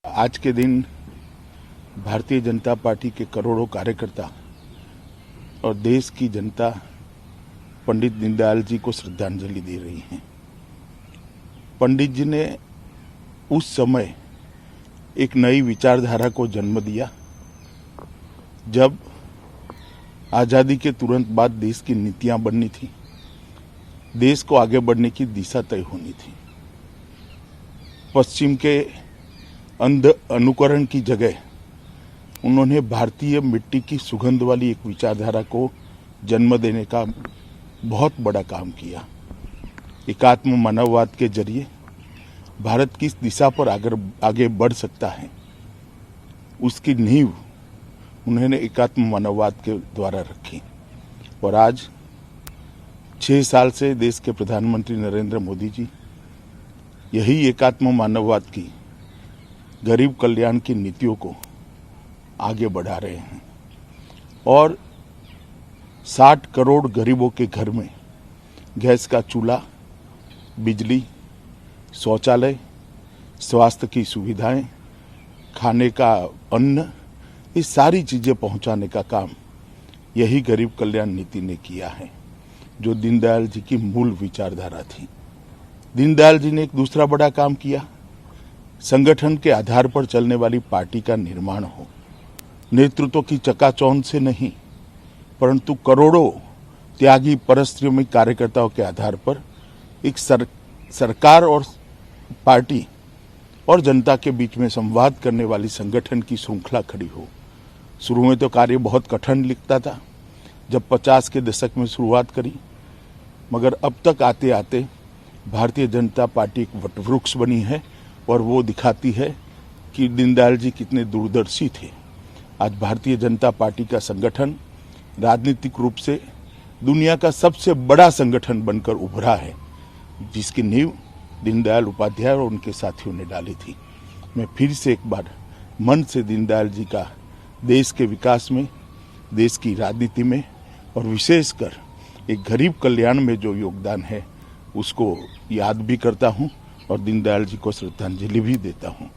आज के दिन भारतीय जनता पार्टी के करोड़ों कार्यकर्ता और देश की जनता पंडित दीनदयाल जी को श्रद्धांजलि दे रही हैं। पंडित जी ने उस समय एक नई विचारधारा को जन्म दिया जब आज़ादी के तुरंत बाद देश की नीतियां बननी थी, देश को आगे बढ़ने की दिशा तय होनी थी। पश्चिम के अंध अनुकरण की जगह उन्होंने भारतीय मिट्टी की सुगंध वाली एक विचारधारा को जन्म देने का बहुत बड़ा काम किया। एकात्म मानववाद के जरिए भारत किस दिशा पर आगे बढ़ सकता है, उसकी नींव उन्होंने एकात्म मानववाद के द्वारा रखी। और आज 6 साल से देश के प्रधानमंत्री नरेंद्र मोदी जी यही एकात्म मानववाद की गरीब कल्याण की नीतियों को आगे बढ़ा रहे हैं और 60 करोड़ गरीबों के घर में गैस का चूल्हा, बिजली, शौचालय, स्वास्थ्य की सुविधाएं, खाने का अन्न, ये सारी चीजें पहुंचाने का काम यही गरीब कल्याण नीति ने किया है, जो दीनदयाल जी की मूल विचारधारा थी। दीनदयाल जी ने एक दूसरा बड़ा काम किया, संगठन के आधार पर चलने वाली पार्टी का निर्माण हो, नेतृत्व की चकाचौंध से नहीं परंतु करोड़ों त्यागी परिश्रमी कार्यकर्ताओं के आधार पर एक सरकार और पार्टी और जनता के बीच में संवाद करने वाली संगठन की श्रृंखला खड़ी हो। शुरू में तो कार्य बहुत कठिन लिखता था जब 50 के दशक में शुरुआत करी, मगर अब तक आते आते भारतीय जनता पार्टी एक वटवृक्ष बनी है और वो दिखाती है कि दीनदयाल जी कितने दूरदर्शी थे। आज भारतीय जनता पार्टी का संगठन राजनीतिक रूप से दुनिया का सबसे बड़ा संगठन बनकर उभरा है, जिसकी नींव दीनदयाल उपाध्याय और उनके साथियों ने डाली थी। मैं फिर से एक बार मन से दीनदयाल जी का देश के विकास में, देश की राजनीति में और विशेषकर एक गरीब कल्याण में जो योगदान है उसको याद भी करता हूं और दीनदयाल जी को श्रद्धांजलि भी देता हूं।